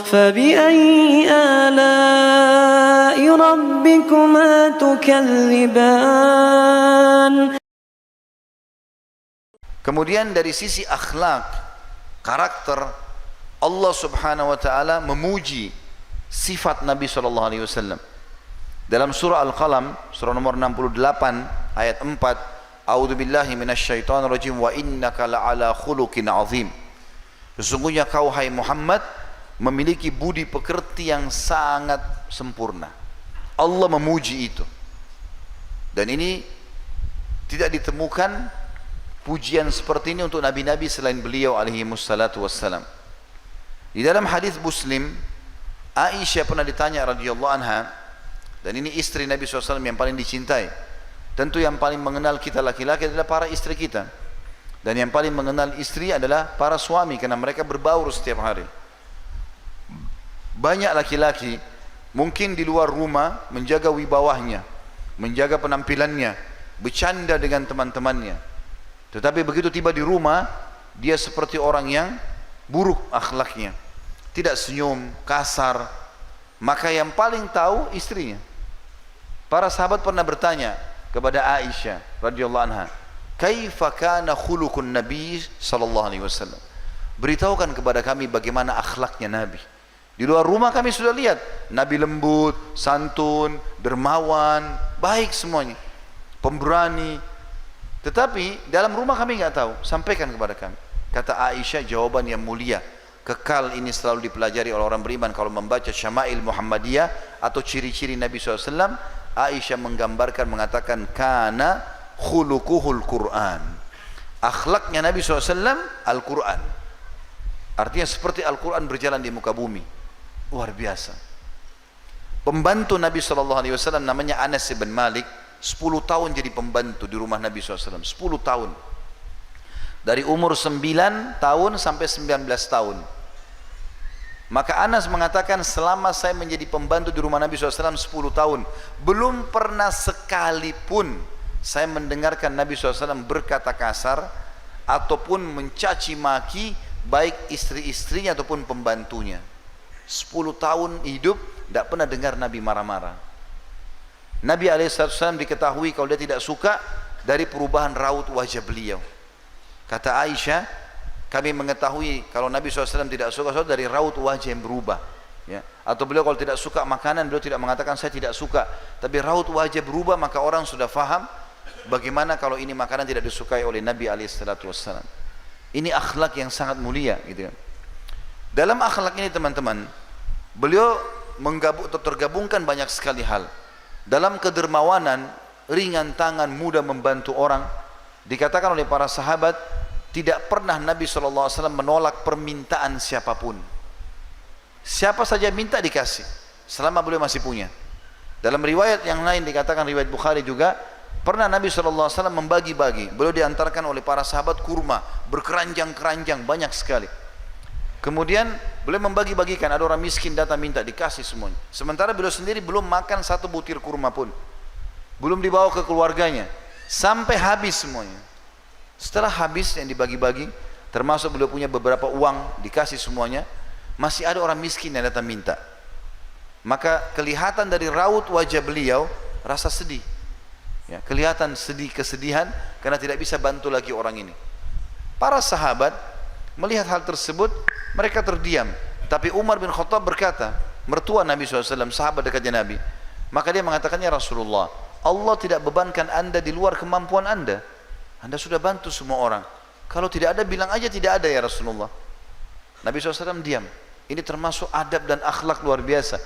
فبأي آلاء ربكما تكذبان. Kemudian dari sisi akhlak, karakter, Allah Subhanahu wa taala memuji sifat Nabi sallallahu alaihi wasallam. Dalam surah Al-Qalam, surah nomor 68 ayat 4, A'udzubillahi minasyaitonir rajim wa innaka la'ala khuluqin azim. Sesungguhnya kau hai Muhammad memiliki budi pekerti yang sangat sempurna. Allah memuji itu. Dan ini tidak ditemukan pujian seperti ini untuk nabi-nabi selain beliau alaihi wassalatu wassalam. Di dalam hadis Muslim, Aisyah pernah ditanya radhiyallahu anha, dan ini istri Nabi SAW yang paling dicintai. Tentu yang paling mengenal kita laki-laki adalah para istri kita, dan yang paling mengenal istri adalah para suami, karena mereka berbaur setiap hari. Banyak laki-laki mungkin di luar rumah menjaga wibawahnya, menjaga penampilannya, bercanda dengan teman-temannya, tetapi begitu tiba di rumah dia seperti orang yang buruk akhlaknya, tidak senyum, kasar. Maka yang paling tahu istrinya. Para sahabat pernah bertanya kepada Aisyah radhiyallahu anha, "Kaifa kana khuluqun Nabi sallallahu alaihi wasallam?" Beritahukan kepada kami bagaimana akhlaknya Nabi. Di luar rumah kami sudah lihat Nabi lembut, santun, dermawan, baik semuanya, pemberani. Tetapi dalam rumah kami enggak tahu, sampaikan kepada kami. Kata Aisyah jawaban yang mulia, kekal ini selalu dipelajari oleh orang beriman kalau membaca Syama'il Muhammadiyah atau ciri-ciri Nabi SAW. Aisyah menggambarkan, mengatakan kana khuluquhul Quran, akhlaknya Nabi SAW Al-Quran. Artinya seperti Al-Quran berjalan di muka bumi. Luar biasa. Pembantu Nabi SAW namanya Anas bin Malik, 10 tahun jadi pembantu di rumah Nabi SAW, 10 tahun. Dari umur 9 tahun sampai 19 tahun. Maka Anas mengatakan, selama saya menjadi pembantu di rumah Nabi SAW 10 tahun, belum pernah sekalipun saya mendengarkan Nabi SAW berkata kasar ataupun mencaci maki baik istri-istrinya ataupun pembantunya. 10 tahun hidup tidak pernah dengar Nabi marah-marah. Nabi SAW diketahui kalau dia tidak suka dari perubahan raut wajah beliau. Kata Aisyah, kami mengetahui kalau Nabi SAW tidak suka dari raut wajah yang berubah, ya. Atau beliau kalau tidak suka makanan, beliau tidak mengatakan saya tidak suka, tapi raut wajah berubah, maka orang sudah faham bagaimana kalau ini makanan tidak disukai oleh Nabi SAW. Ini akhlak yang sangat mulia, gitu kan. Dalam akhlak ini teman-teman, beliau tergabungkan banyak sekali hal. Dalam kedermawanan, ringan tangan, mudah membantu orang. Dikatakan oleh para sahabat, tidak pernah Nabi SAW menolak permintaan siapapun. Siapa saja minta dikasih, selama beliau masih punya. Dalam riwayat yang lain dikatakan, riwayat Bukhari juga, pernah Nabi SAW membagi-bagi. Beliau diantarkan oleh para sahabat kurma, berkeranjang-keranjang, banyak sekali. Kemudian beliau membagi-bagikan, ada orang miskin datang minta, dikasih semuanya. Sementara beliau sendiri belum makan satu butir kurma pun, belum dibawa ke keluarganya, sampai habis semuanya. Setelah habis yang dibagi-bagi, termasuk beliau punya beberapa uang, dikasih semuanya, masih ada orang miskin yang datang minta. Maka kelihatan dari raut wajah beliau rasa sedih, ya, kelihatan sedih, kesedihan karena tidak bisa bantu lagi orang ini. Para sahabat melihat hal tersebut, mereka terdiam. Tapi Umar bin Khattab berkata, mertua Nabi SAW, sahabat dekatnya Nabi, maka dia mengatakannya, Rasulullah, Allah tidak bebankan anda di luar kemampuan anda. Anda sudah bantu semua orang. Kalau tidak ada, bilang aja tidak ada ya Rasulullah. Nabi SAW diam. Ini termasuk adab dan akhlak luar biasa.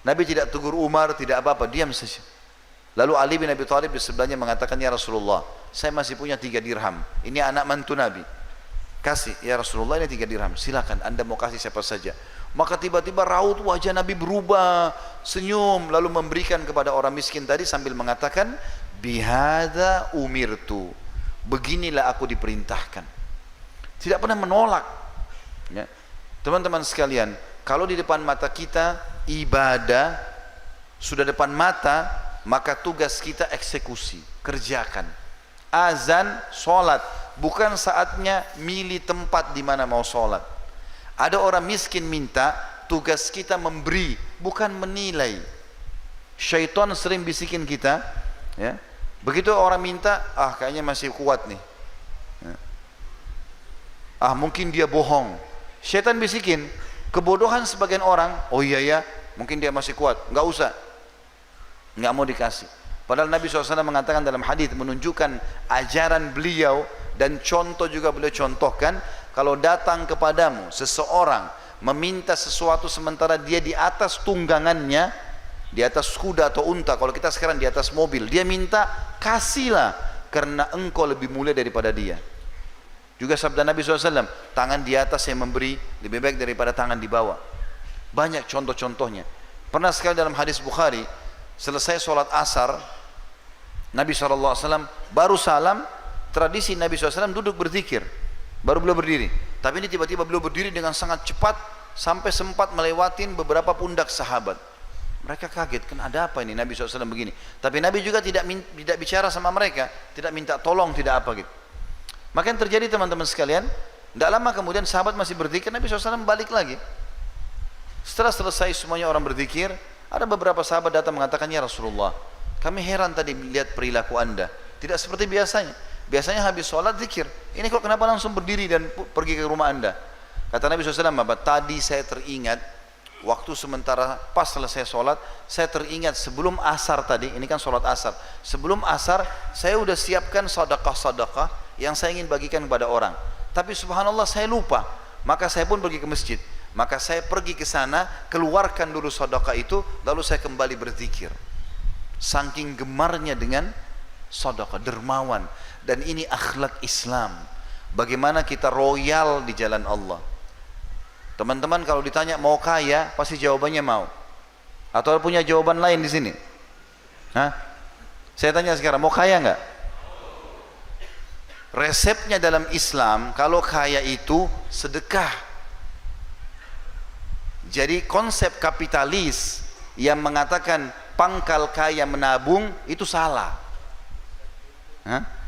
Nabi tidak tegur Umar, tidak apa-apa, diam saja. Lalu Ali bin Abi Thalib di sebelahnya mengatakan, ya Rasulullah, saya masih punya 3 dirham. Ini anak mantu Nabi. Kasih, ya Rasulullah, ini 3 dirham. Silakan, anda mau kasih siapa saja. Maka tiba-tiba raut wajah Nabi berubah, senyum, lalu memberikan kepada orang miskin tadi sambil mengatakan, bihadza umirtu. Beginilah aku diperintahkan. Tidak pernah menolak, ya. Teman-teman sekalian, kalau di depan mata kita ibadah sudah depan mata, maka tugas kita eksekusi, kerjakan. Azan, sholat, bukan saatnya milih tempat di mana mau sholat. Ada orang miskin minta, tugas kita memberi, bukan menilai. Syaitan sering bisikin kita, ya. Begitu orang minta, kayaknya masih kuat nih. Ya. Mungkin dia bohong. Syaitan bisikin, kebodohan sebagian orang, oh iya ya, mungkin dia masih kuat, nggak usah, nggak mau dikasih. Padahal Nabi SAW mengatakan dalam hadis, menunjukkan ajaran beliau dan contoh juga beliau contohkan, kalau datang kepadamu seseorang meminta sesuatu sementara dia di atas tunggangannya, di atas kuda atau unta, kalau kita sekarang di atas mobil, dia minta, kasihlah karena engkau lebih mulia daripada dia. Juga sabda Nabi SAW, tangan di atas yang memberi lebih baik daripada tangan di bawah. Banyak contoh-contohnya. Pernah sekali dalam hadis Bukhari, selesai sholat asar, Nabi SAW baru salam, tradisi Nabi SAW duduk berzikir, baru beliau berdiri. Tapi ini tiba-tiba beliau berdiri dengan sangat cepat, sampai sempat melewatin beberapa pundak sahabat. Mereka kaget, kan ada apa ini Nabi SAW begini. Tapi Nabi juga tidak bicara sama mereka, tidak minta tolong, tidak apa gitu. Maka yang terjadi teman-teman sekalian, tidak lama kemudian sahabat masih berzikir, Nabi SAW balik lagi. Setelah selesai semuanya orang berzikir, ada beberapa sahabat datang mengatakan, ya Rasulullah, kami heran tadi lihat perilaku anda, tidak seperti biasanya. Biasanya habis sholat zikir, ini kok kenapa langsung berdiri dan pergi ke rumah anda? Kata Nabi SAW, tadi saya teringat, waktu sementara pas selesai sholat, saya teringat sebelum asar tadi, ini kan sholat asar, sebelum asar saya udah siapkan sedekah-sedekah yang saya ingin bagikan kepada orang, tapi subhanallah saya lupa, maka saya pun pergi ke masjid, maka saya pergi ke sana, keluarkan dulu sedekah itu, lalu saya kembali berzikir. Saking gemarnya dengan sedekah, dermawan. Dan ini akhlak Islam, bagaimana kita royal di jalan Allah. Teman-teman kalau ditanya mau kaya, pasti jawabannya mau. Atau punya jawaban lain di sini? Hah? Saya tanya sekarang, mau kaya enggak? Resepnya dalam Islam, kalau kaya itu sedekah. Jadi konsep kapitalis yang mengatakan pangkal kaya menabung, itu salah. Hah?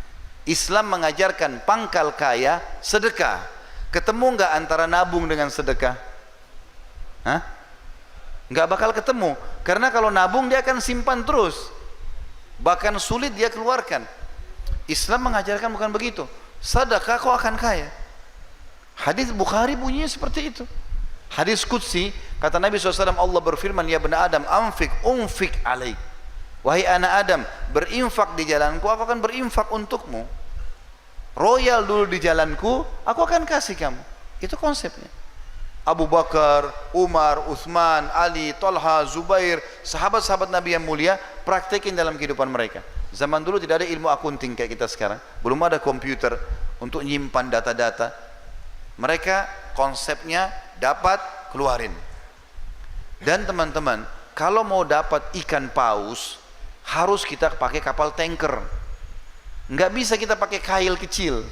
Islam mengajarkan pangkal kaya sedekah. Ketemu nggak antara nabung dengan sedekah? Hah? Nggak bakal ketemu, karena kalau nabung dia akan simpan terus, bahkan sulit dia keluarkan. Islam mengajarkan bukan begitu. Sedekah kau akan kaya. Hadis Bukhari bunyinya seperti itu. Hadis Qudsi, kata Nabi SAW, Allah berfirman, ya bani Adam, unfik alaik. Wahai anak Adam, berinfak di jalanku, aku akan berinfak untukmu. Royal dulu di jalanku, aku akan kasih kamu. Itu konsepnya. Abu Bakar, Umar, Uthman, Ali, Talha, Zubair, sahabat-sahabat Nabi yang mulia, praktekin dalam kehidupan mereka. Zaman dulu tidak ada ilmu akunting kayak kita sekarang, belum ada komputer untuk nyimpan data-data. Mereka konsepnya dapat, keluarin. Dan teman-teman, kalau mau dapat ikan paus, harus kita pakai kapal tanker. Nggak bisa kita pakai kail kecil.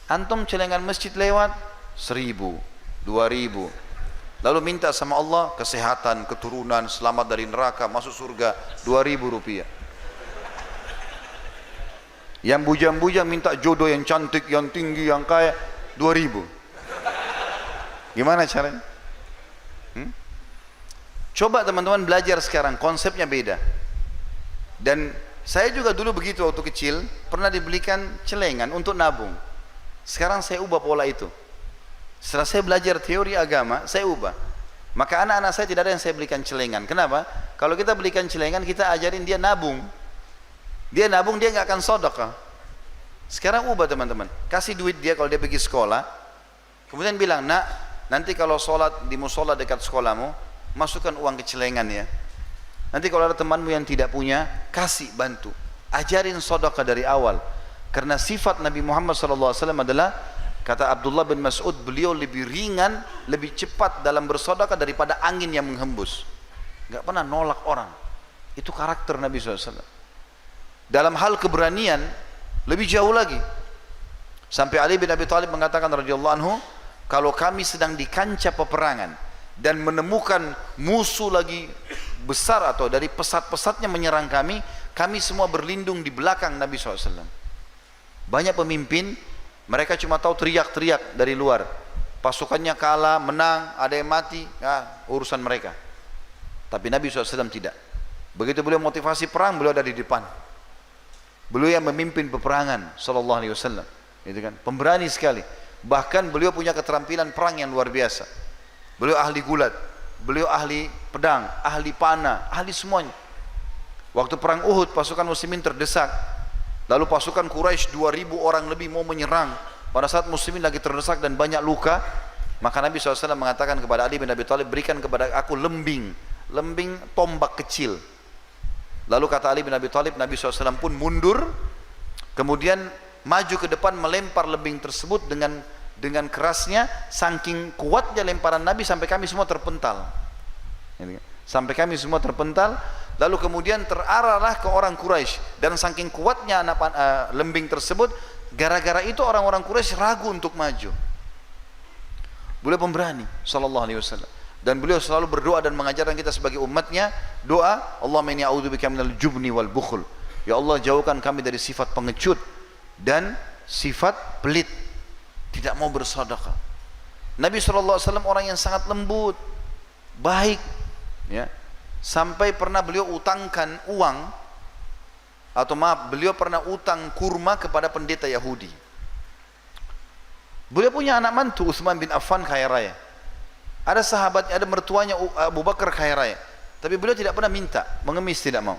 Antum celengan masjid lewat 1.000, 2.000, lalu minta sama Allah kesehatan, keturunan, selamat dari neraka, masuk surga, 2.000 rupiah. Yang bujang-bujang minta jodoh yang cantik, yang tinggi, yang kaya, 2.000. Gimana caranya? Coba teman-teman belajar sekarang, konsepnya beda. Dan saya juga dulu begitu waktu kecil, pernah dibelikan celengan untuk nabung. Sekarang saya ubah pola itu. Setelah saya belajar teori agama, saya ubah. Maka anak-anak saya tidak ada yang saya belikan celengan. Kenapa? Kalau kita belikan celengan, kita ajarin dia nabung. Dia nabung, dia nggak akan sedekah. Sekarang ubah teman-teman. Kasih duit dia kalau dia pergi sekolah. Kemudian bilang, nak, nanti kalau sholat di musola dekat sekolahmu, masukkan uang ke celengan ya. Nanti kalau ada temanmu yang tidak punya, kasih, bantu. Ajarin sedekah dari awal. Karena sifat Nabi Muhammad SAW adalah, kata Abdullah bin Mas'ud, beliau lebih ringan, lebih cepat dalam bersedekah daripada angin yang menghembus. Gak pernah nolak orang. Itu karakter Nabi SAW. Dalam hal keberanian, lebih jauh lagi. Sampai Ali bin Abi Thalib mengatakan radhiyallahu anhu, kalau kami sedang di kancah peperangan dan menemukan musuh lagi besar atau dari pesat-pesatnya menyerang kami, kami semua berlindung di belakang Nabi SAW. Banyak pemimpin, mereka cuma tahu teriak-teriak dari luar. pasukannya kalah, menang, ada yang mati, ya, urusan mereka. Tapi Nabi SAW tidak. Begitu beliau motivasi perang, beliau ada di depan. Beliau yang memimpin peperangan sallallahu alaihi wasallam, gitu kan? Pemberani sekali. Bahkan beliau punya keterampilan perang yang luar biasa. Beliau ahli gulat, beliau ahli pedang, ahli panah, ahli semuanya. Waktu perang Uhud, pasukan muslimin terdesak. Lalu pasukan Quraisy 2000 orang lebih mau menyerang. Pada saat muslimin lagi terdesak dan banyak luka, maka Nabi SAW mengatakan kepada Ali bin Abi Thalib, berikan kepada aku lembing tombak kecil. Lalu kata Ali bin Abi Thalib, Nabi SAW pun mundur, kemudian maju ke depan melempar lembing tersebut dengan kerasnya, saking kuatnya lemparan Nabi sampai kami semua terpental. Sampai kami semua terpental, lalu kemudian terarahlah ke orang Quraisy, dan saking kuatnya lembing tersebut, gara-gara itu orang-orang Quraisy ragu untuk maju. Beliau pemberani sallallahu alaihi wasallam. Dan beliau selalu berdoa dan mengajarkan kita sebagai umatnya doa, Allahumma inni a'udzubika minal jubni wal bukhl. Ya Allah, jauhkan kami dari sifat pengecut dan sifat pelit, tidak mau bersedekah. Nabi SAW orang yang sangat lembut, baik, ya. Sampai pernah beliau utangkan uang, atau maaf, beliau pernah utang kurma kepada pendeta Yahudi. Beliau punya anak mantu Utsman bin Affan kaya raya. Ada sahabat, ada mertuanya Abu Bakar kaya raya, tapi beliau tidak pernah minta, mengemis tidak mau.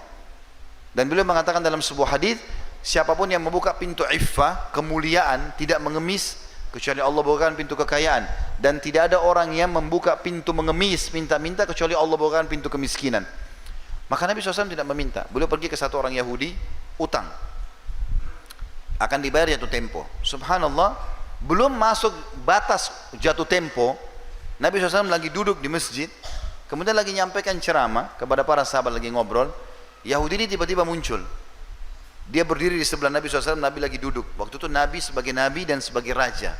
Dan beliau mengatakan dalam sebuah hadis, siapapun yang membuka pintu iffah, kemuliaan, tidak mengemis kecuali Allah bukakan pintu kekayaan, dan tidak ada orang yang membuka pintu mengemis, minta-minta, kecuali Allah bukakan pintu kemiskinan. Maka Nabi SAW tidak meminta. Beliau pergi ke satu orang Yahudi, utang, akan dibayar jatuh tempo. Subhanallah, belum masuk batas jatuh tempo, Nabi SAW lagi duduk di masjid, kemudian lagi nyampaikan ceramah kepada para sahabat, lagi ngobrol. Yahudi ini tiba-tiba muncul. Dia berdiri di sebelah Nabi SAW, Nabi lagi duduk. Waktu itu Nabi sebagai Nabi dan sebagai Raja,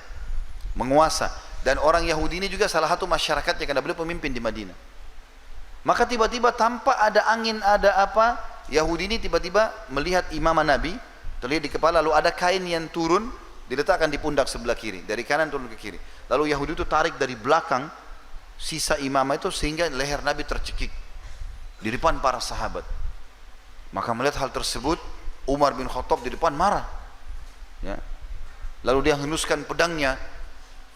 menguasa. Dan orang Yahudi ini juga salah satu masyarakatnya, karena beliau pemimpin di Madinah. Maka tiba-tiba tanpa ada angin, ada apa, Yahudi ini tiba-tiba melihat imamah Nabi, terlihat di kepala, lalu ada kain yang turun, diletakkan di pundak sebelah kiri, dari kanan turun ke kiri. Lalu Yahudi itu tarik dari belakang sisa imamah itu, sehingga leher Nabi tercekik di depan para sahabat. Maka melihat hal tersebut, Umar bin Khattab di depan marah, ya. Lalu dia henuskan pedangnya,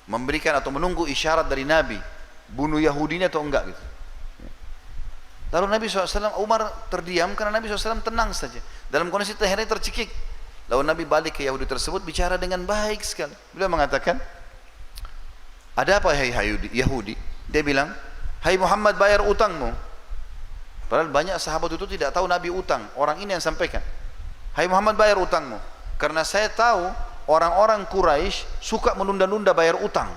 memberikan atau menunggu isyarat dari Nabi, bunuh Yahudi ini atau enggak gitu. Lalu Nabi SAW, Umar terdiam karena Nabi SAW tenang saja dalam kondisi lehernya tercekik. Lalu Nabi balik ke Yahudi tersebut, bicara dengan baik sekali. Beliau mengatakan, ada apa hai Yahudi? Dia bilang, hai Muhammad, bayar utangmu. Padahal banyak sahabat itu tidak tahu Nabi utang. Orang ini yang sampaikan, hai Muhammad, bayar utangmu, karena saya tahu orang-orang Quraisy suka menunda-nunda bayar utang.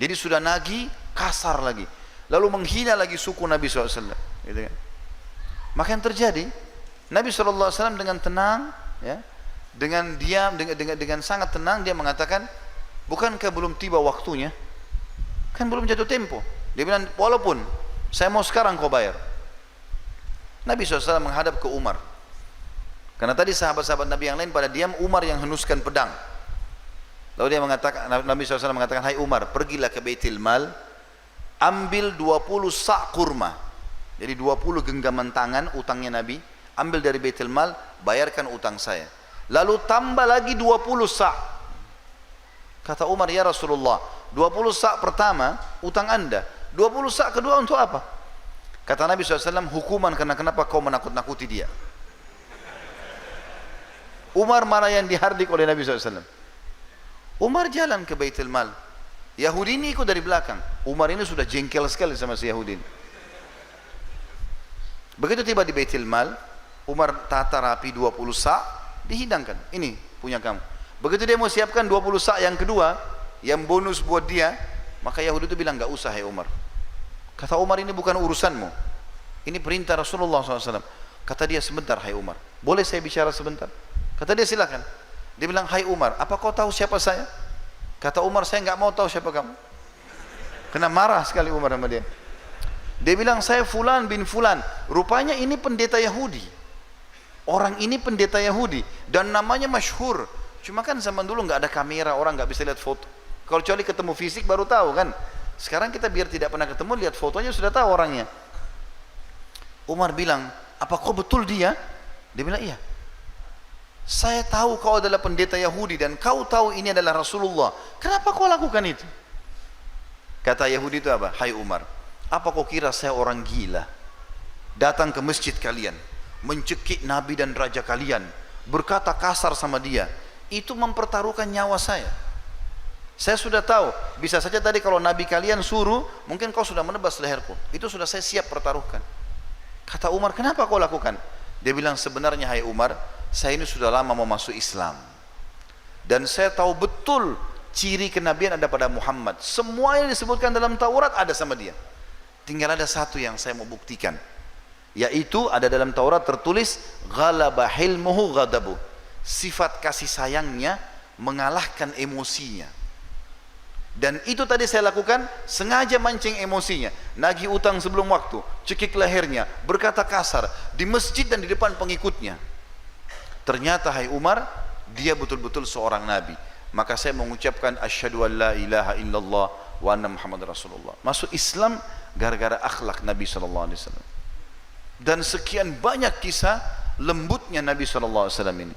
Jadi sudah nagih, kasar lagi, lalu menghina lagi suku Nabi SAW, gitu kan? Maka yang terjadi, Nabi SAW dengan tenang, ya, dengan diam, dengan sangat tenang, dia mengatakan, bukankah belum tiba waktunya? Kan belum jatuh tempo. Dia bilang, walaupun saya mau sekarang kau bayar. Nabi SAW menghadap ke Umar, karena tadi sahabat-sahabat Nabi yang lain pada diam, Umar yang henuskan pedang. Lalu dia mengatakan, Nabi SAW mengatakan, hai Umar, pergilah ke Baitul Mal, ambil 20 sak kurma. Jadi 20 genggaman tangan utangnya Nabi, ambil dari Baitul Mal, bayarkan utang saya. Lalu tambah lagi 20 sak. Kata Umar, ya Rasulullah, 20 sak pertama utang anda, 20 sak kedua untuk apa? Kata Nabi SAW, hukuman karena kenapa kau menakut-nakuti dia. Umar marah yang dihardik oleh Nabi SAW. Umar jalan ke Baitul Mal, Yahudi ini ikut dari belakang. Umar ini sudah jengkel sekali sama si Yahudi ini. Begitu tiba di Baitul Mal, Umar tata rapi 20 sak, dihidangkan, ini punya kamu. Begitu dia mau siapkan 20 sak yang kedua, yang bonus buat dia, maka Yahudi itu bilang, gak usah hai Umar. Kata Umar, ini bukan urusanmu, ini perintah Rasulullah SAW. Kata dia, sebentar hai Umar, boleh saya bicara sebentar? Kata dia, silakan. Dia bilang, hai Umar, apa kau tahu siapa saya? Kata Umar, saya nggak mau tahu siapa kamu. Kena marah sekali Umar sama dia. Dia bilang, saya Fulan bin Fulan. Rupanya ini pendeta Yahudi. Orang ini pendeta Yahudi dan namanya masyhur. Cuma kan zaman dulu nggak ada kamera, orang nggak bisa lihat foto. Kecuali ketemu fisik baru tahu kan. Sekarang kita biar tidak pernah ketemu, lihat fotonya sudah tahu orangnya. Umar bilang, apa kau betul dia? Dia bilang, iya. Saya tahu kau adalah pendeta Yahudi dan kau tahu ini adalah Rasulullah. Kenapa kau lakukan itu? Kata Yahudi itu apa? Hai Umar, apa kau kira saya orang gila? Datang ke masjid kalian, mencekik Nabi dan Raja kalian, berkata kasar sama dia. Itu mempertaruhkan nyawa saya. Saya sudah tahu, bisa saja tadi kalau Nabi kalian suruh, mungkin kau sudah menebas leherku. Itu sudah saya siap pertaruhkan. Kata Umar, kenapa kau lakukan? Dia bilang, sebenarnya hai Umar, saya ini sudah lama mau masuk Islam. Dan saya tahu betul ciri kenabian ada pada Muhammad. Semua yang disebutkan dalam Taurat ada sama dia. Tinggal ada satu yang saya mau buktikan. Yaitu ada dalam Taurat tertulis, ghalaba hilmuhu ghadabu. Sifat kasih sayangnya mengalahkan emosinya. Dan itu tadi saya lakukan, sengaja mancing emosinya, nagih utang sebelum waktu, cekik lehernya, berkata kasar di masjid dan di depan pengikutnya. Ternyata hai Umar, dia betul-betul seorang nabi. Maka saya mengucapkan asyhadu an la ilaha illallah wa anna Muhammad Rasulullah. Masuk Islam gara-gara akhlak Nabi sallallahu alaihi wasallam. Dan sekian banyak kisah lembutnya Nabi sallallahu alaihi wasallam ini.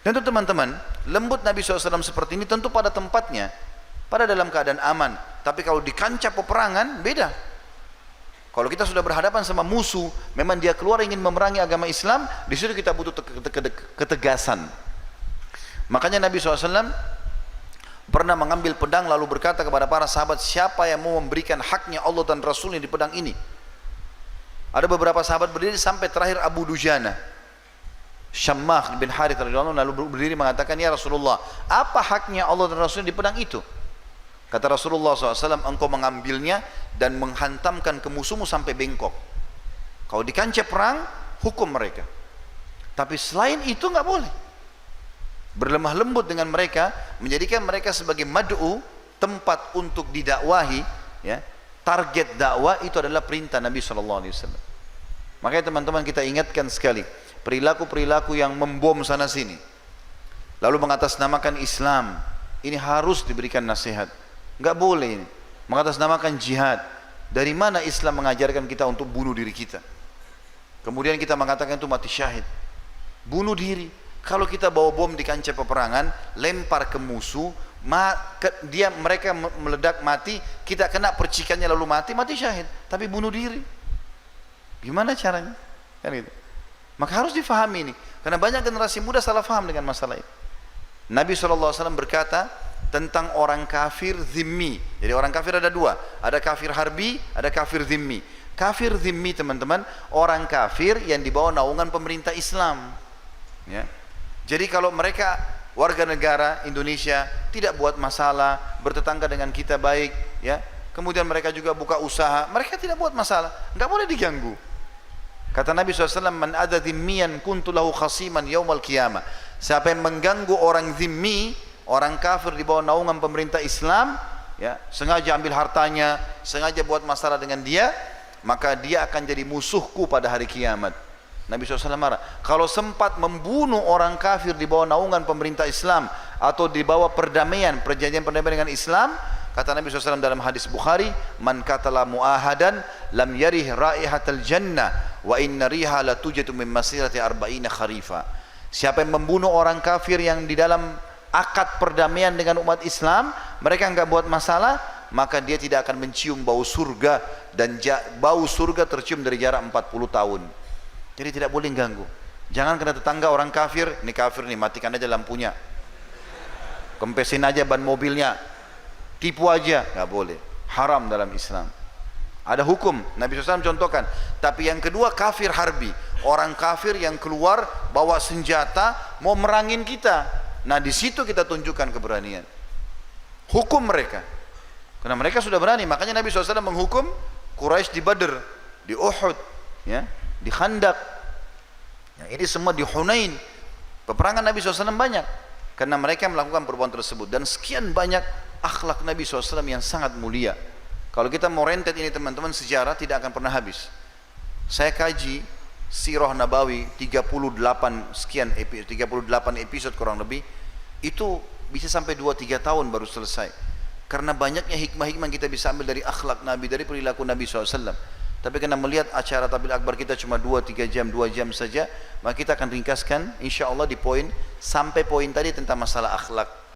Tentu teman-teman, lembut Nabi SAW seperti ini tentu pada tempatnya, pada dalam keadaan aman. Tapi kalau di kancah peperangan beda. Kalau kita sudah berhadapan sama musuh, memang dia keluar ingin memerangi agama Islam, di situ kita butuh ketegasan. Makanya Nabi SAW pernah mengambil pedang lalu berkata kepada para sahabat, siapa yang mau memberikan haknya Allah dan Rasulnya di pedang ini? Ada beberapa sahabat berdiri sampai terakhir Abu Dujana, Syammah bin Harith radhiyallahu anhu, lalu berdiri mengatakan, ya Rasulullah, apa haknya Allah dan Rasulnya di pedang itu? Kata Rasulullah SAW, engkau mengambilnya dan menghantamkan ke musuhmu sampai bengkok. Kalau di kancah perang, hukum mereka. Tapi selain itu nggak boleh. Berlemah lembut dengan mereka, menjadikan mereka sebagai mad'u, tempat untuk didakwahi, ya. Target dakwah itu adalah perintah Nabi SAW. Makanya teman-teman kita ingatkan sekali, perilaku-perilaku yang membom sana sini, lalu mengatasnamakan Islam, ini harus diberikan nasihat. Nggak boleh ini mengatasnamakan jihad. Dari mana Islam mengajarkan kita untuk bunuh diri kita? Kemudian kita mengatakan itu mati syahid, bunuh diri. Kalau kita bawa bom di kancah peperangan, lempar ke musuh, mereka meledak mati, kita kena percikannya lalu mati syahid. Tapi bunuh diri, gimana caranya? Kan gitu. Maka harus difahami ini, karena banyak generasi muda salah faham dengan masalah ini. Nabi SAW berkata tentang orang kafir zimmi. Jadi orang kafir ada dua, ada kafir harbi, ada kafir zimmi. Kafir zimmi teman-teman, orang kafir yang di bawah naungan pemerintah Islam, ya. Jadi kalau mereka warga negara Indonesia, tidak buat masalah, bertetangga dengan kita baik, ya, kemudian mereka juga buka usaha, mereka tidak buat masalah, nggak boleh diganggu. Kata Nabi SAW, man ada zimmiyan kuntu lahu khasiman yaumal qiyamah. Siapa yang mengganggu orang zimmi, orang kafir di bawah naungan pemerintah Islam, ya, sengaja ambil hartanya, sengaja buat masalah dengan dia, maka dia akan jadi musuhku pada hari kiamat. Nabi SAW marah. Kalau sempat membunuh orang kafir di bawah naungan pemerintah Islam atau di bawah perdamaian, perjanjian perdamaian dengan Islam, kata Nabi SAW dalam hadis Bukhari, man katala mu'ahadan lam yarih raihatal jannah wa inna riha la tujatu min masirati arba'ina kharifa. Siapa yang membunuh orang kafir yang di dalam akad perdamaian dengan umat Islam, mereka enggak buat masalah, maka dia tidak akan mencium bau surga, dan bau surga tercium dari jarak 40 tahun. Jadi tidak boleh ganggu. Jangan kena tetangga orang kafir, ini kafir nih, matikan aja lampunya, kempesin aja ban mobilnya, tipu aja, nggak boleh. Haram dalam Islam. Ada hukum, Nabi SAW contohkan. Tapi yang kedua kafir harbi, orang kafir yang keluar bawa senjata mau merangin kita. Nah di situ kita tunjukkan keberanian. Hukum mereka, karena mereka sudah berani. Makanya Nabi SAW menghukum Quraisy di Badr, di Uhud, ya, di Khandaq, ya, ini semua di Hunain. Peperangan Nabi SAW banyak karena mereka melakukan perbuatan tersebut. Dan sekian banyak akhlak Nabi SAW yang sangat mulia. Kalau kita mau rentet ini teman-teman, sejarah tidak akan pernah habis. Saya kaji Sirah Nabawi 38 episode kurang lebih, itu bisa sampai 2-3 tahun baru selesai. Karena banyaknya hikmah-hikmah yang kita bisa ambil dari akhlak Nabi, dari perilaku Nabi SAW. Tapi karena melihat acara Tabligh Akbar kita cuma 2-3 jam, 2 jam saja, maka kita akan ringkaskan insya Allah di poin, sampai poin tadi tentang masalah akhlak.